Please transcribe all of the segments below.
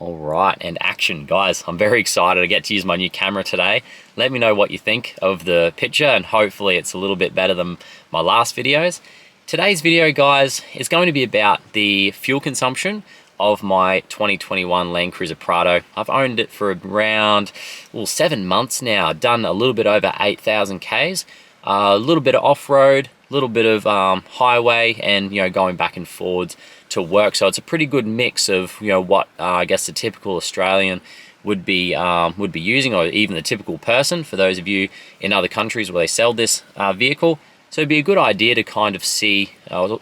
All right, and action, guys. I'm very excited to get to use my new camera today. Let me know what you think of the picture, and hopefully it's a little bit better than my last videos. Today's video, guys, is going to be about the fuel consumption of my 2021 Landcruiser Prado. I've owned it for around 7 months now, done a little bit over 8,000 Ks, a little bit of off-road, a little bit of highway, and going back and forwards to work. So it's a pretty good mix of what I guess the typical Australian would be using, or even the typical person for those of you in other countries where they sell this vehicle. So it'd be a good idea to kind of see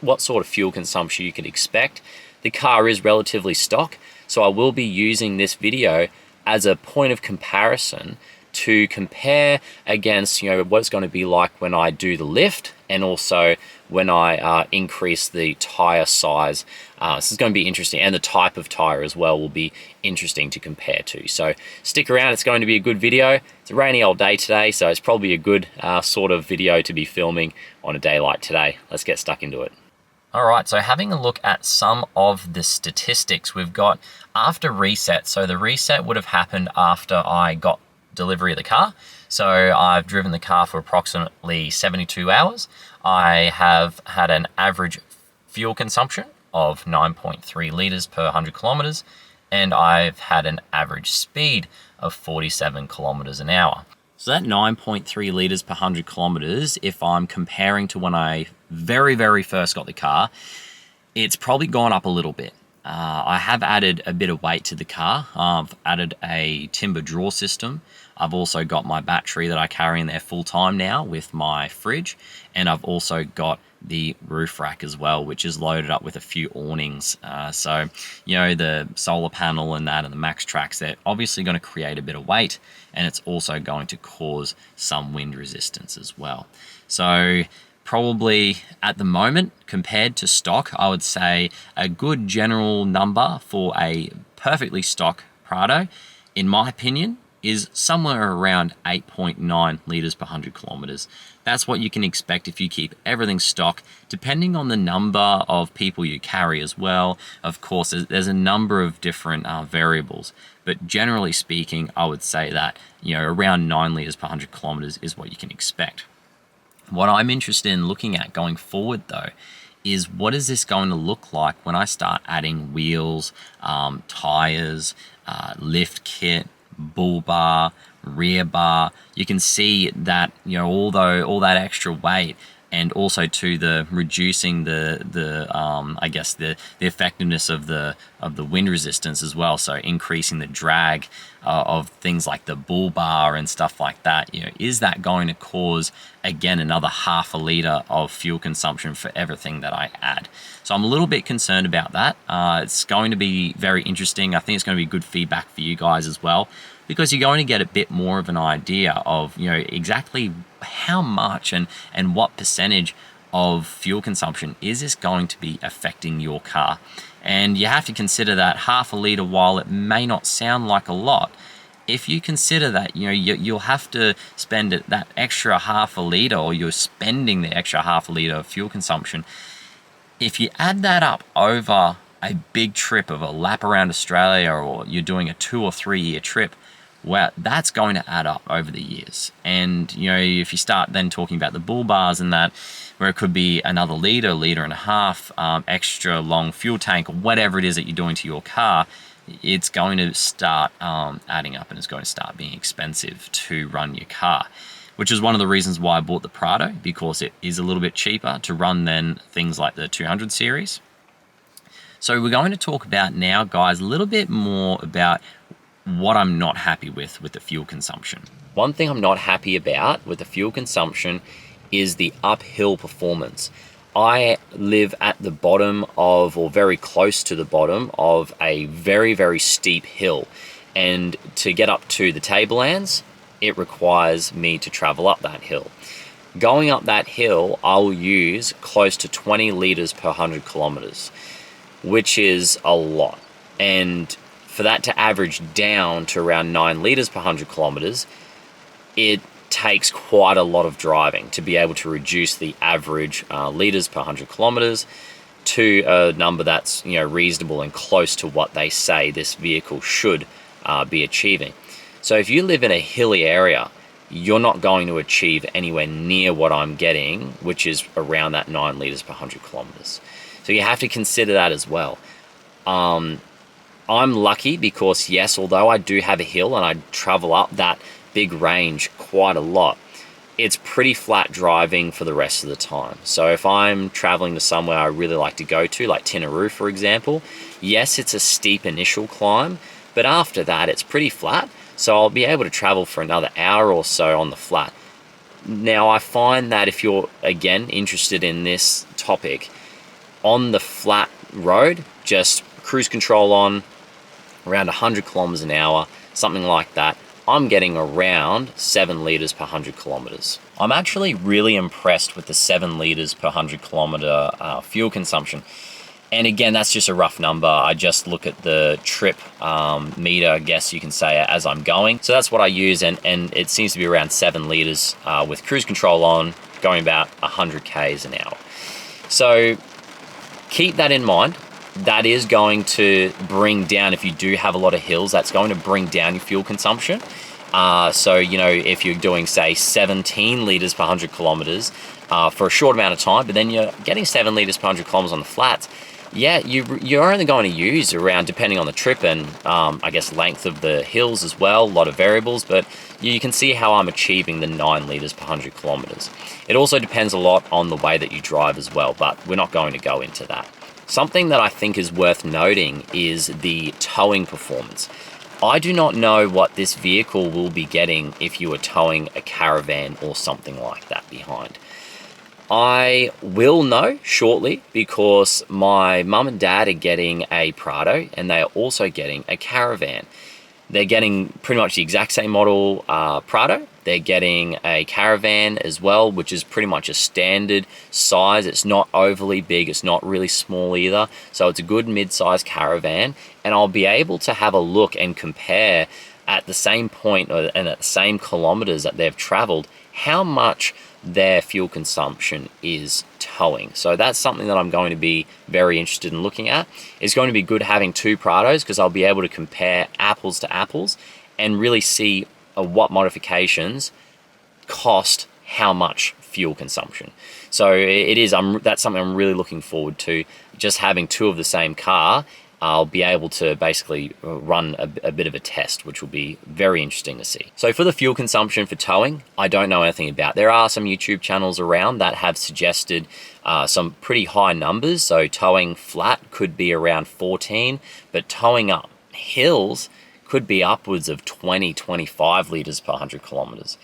what sort of fuel consumption you could expect. The car is relatively stock, so I will be using this video as a point of comparison to compare against what it's going to be like when I do the lift, and also when I increase the tire size. This is going to be interesting, and the type of tire as well will be interesting to compare to. So stick around, it's going to be a good video. It's a rainy old day today, so it's probably a good sort of video to be filming on a day like today. Let's get stuck into it. All right, so having a look at some of the statistics we've got after reset. So the reset would have happened after I got delivery of the car. So I've driven the car for approximately 72 hours. I have had an average fuel consumption of 9.3 litres per 100 kilometres, and I've had an average speed of 47 kilometres an hour. So that 9.3 litres per 100 kilometres, if I'm comparing to when I very first got the car, it's probably gone up a little bit. I have added a bit of weight to the car. I've added a timber draw system. I've also got my battery that I carry in there full time now with my fridge. And I've also got the roof rack as well, which is loaded up with a few awnings. So the solar panel and that and the max tracks, they're obviously going to create a bit of weight, and it's also going to cause some wind resistance as well. So probably at the moment, compared to stock, I would say a good general number for a perfectly stock Prado, in my opinion, is somewhere around 8.9 litres per 100 kilometres. That's what you can expect if you keep everything stock, depending on the number of people you carry as well. Of course, there's a number of different variables, but generally speaking, I would say that around 9 litres per 100 kilometres is what you can expect. What I'm interested in looking at going forward, though, is what is this going to look like when I start adding wheels, tires, lift kit, bull bar, rear bar. You can see that although all that extra weight, and also to the reducing I guess the effectiveness of the wind resistance as well. So increasing the drag of things like the bull bar and stuff like that. Is that going to cause again another half a litre of fuel consumption for everything that I add? So I'm a little bit concerned about that. It's going to be very interesting. I think it's going to be good feedback for you guys as well, because you're going to get a bit more of an idea of exactly how much and what percentage of fuel consumption is this going to be affecting your car. And you have to consider that half a litre, while it may not sound like a lot, if you consider that you'll have to spend that extra half a litre, or you're spending the extra half a litre of fuel consumption, if you add that up over a big trip of a lap around Australia, or you're doing a 2 or 3 year trip, well, that's going to add up over the years. And if you start then talking about the bull bars and that, where it could be another litre, litre and a half, extra long fuel tank, or whatever it is that you're doing to your car, it's going to start adding up, and it's going to start being expensive to run your car, which is one of the reasons why I bought the Prado, because it is a little bit cheaper to run than things like the 200 series. So we're going to talk about now, guys, a little bit more about what I'm not happy with the fuel consumption. One thing I'm not happy about with the fuel consumption is the uphill performance. I live at the bottom of, or very close to the bottom of, a very steep hill, and to get up to the tablelands, it requires me to travel up that hill. Going up that hill, I'll use close to 20 litres per 100 kilometres, which is a lot. And for that to average down to around 9 litres per 100 kilometres, it takes quite a lot of driving to be able to reduce the average litres per 100 kilometres to a number that's, you know, reasonable and close to what they say this vehicle should be achieving. So if you live in a hilly area, you're not going to achieve anywhere near what I'm getting, which is around that 9 liters per 100 kilometers. So you have to consider that as well. I'm lucky because, yes, although I do have a hill and I travel up that big range quite a lot, it's pretty flat driving for the rest of the time. So if I'm traveling to somewhere I really like to go to, like Tinaroo, for example, yes, it's a steep initial climb, but after that, it's pretty flat. So I'll be able to travel for another hour or so on the flat. Now, I find that if you're, again, interested in this topic, on the flat road, just cruise control on, around 100 kilometers an hour, something like that, I'm getting around 7 liters per 100 kilometers. I'm actually really impressed with the 7 liters per 100 kilometer fuel consumption. And again, that's just a rough number. I just look at the trip meter, I guess you can say, as I'm going. So that's what I use, and it seems to be around 7 liters with cruise control on, going about 100 Ks an hour. So keep that in mind. That is going to bring down, if you do have a lot of hills, that's going to bring down your fuel consumption. So, you know, if you're doing, say, 17 liters per 100 kilometers for a short amount of time, but then you're getting 7 liters per 100 kilometers on the flats, yeah, you're only going to use around, depending on the trip and I guess length of the hills as well, a lot of variables, but you can see how I'm achieving the 9 liters per 100 kilometers. It also depends a lot on the way that you drive as well, but we're not going to go into that. Something that I think is worth noting is the towing performance. I do not know what this vehicle will be getting if you are towing a caravan or something like that behind. I will know shortly because my mum and dad are getting a Prado and they are also getting a caravan. They're getting pretty much the exact same model Prado. They're getting a caravan as well, which is pretty much a standard size. It's not overly big. It's not really small either. So it's a good mid-sized caravan. And I'll be able to have a look and compare at the same point and at the same kilometers that they've traveled, how much their fuel consumption is towing. So that's something that I'm going to be very interested in looking at. It's going to be good having 2 Prados because I'll be able to compare apples to apples and really see what modifications cost how much fuel consumption. So that's something I'm really looking forward to. Just having 2 of the same car, I'll be able to basically run a bit of a test, which will be very interesting to see. So for the fuel consumption for towing, I don't know anything about. There are some YouTube channels around that have suggested some pretty high numbers. So towing flat could be around 14, but towing up hills could be upwards of 20, 25 liters per 100 kilometers.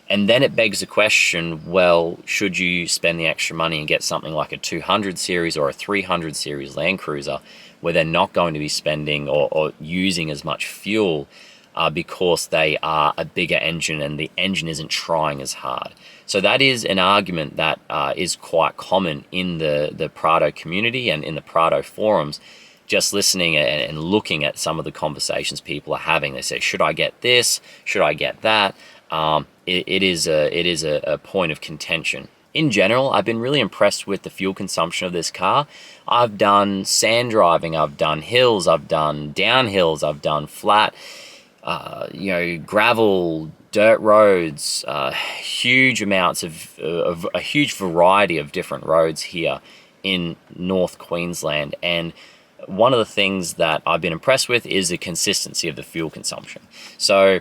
And then it begs the question, well, should you spend the extra money and get something like a 200 series or a 300 series Landcruiser where they're not going to be spending or using as much fuel because they are a bigger engine and the engine isn't trying as hard? So that is an argument that is quite common in the Prado community and in the Prado forums. Just listening and looking at some of the conversations people are having, they say, should I get this? Should I get that? It is a point of contention. In general, I've been really impressed with the fuel consumption of this car. I've done sand driving, I've done hills, I've done downhills, I've done flat, gravel, dirt roads, huge amounts of a huge variety of different roads here in North Queensland. And one of the things that I've been impressed with is the consistency of the fuel consumption. So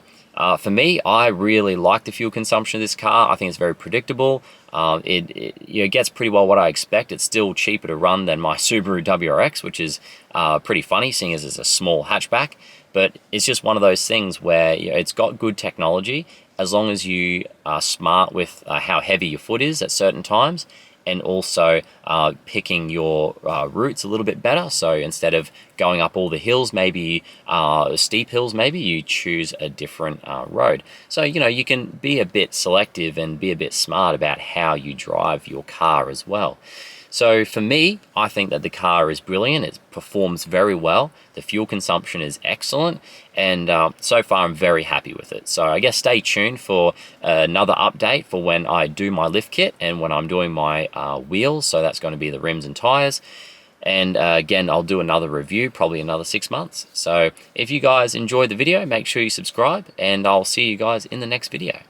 for me, I really like the fuel consumption of this car. I think it's very predictable. It gets pretty well what I expect. It's still cheaper to run than my Subaru WRX, which is pretty funny, seeing as it's a small hatchback. But it's just one of those things where it's got good technology as long as you are smart with how heavy your foot is at certain times, and also picking your routes a little bit better. So instead of going up all the hills, maybe steep hills, maybe you choose a different road. So, you can be a bit selective and be a bit smart about how you drive your car as well. So for me, I think that the car is brilliant. It performs very well. The fuel consumption is excellent. And so far, I'm very happy with it. So I guess stay tuned for another update for when I do my lift kit and when I'm doing my wheels. So that's going to be the rims and tires. And again, I'll do another review, probably another 6 months. So if you guys enjoyed the video, make sure you subscribe, and I'll see you guys in the next video.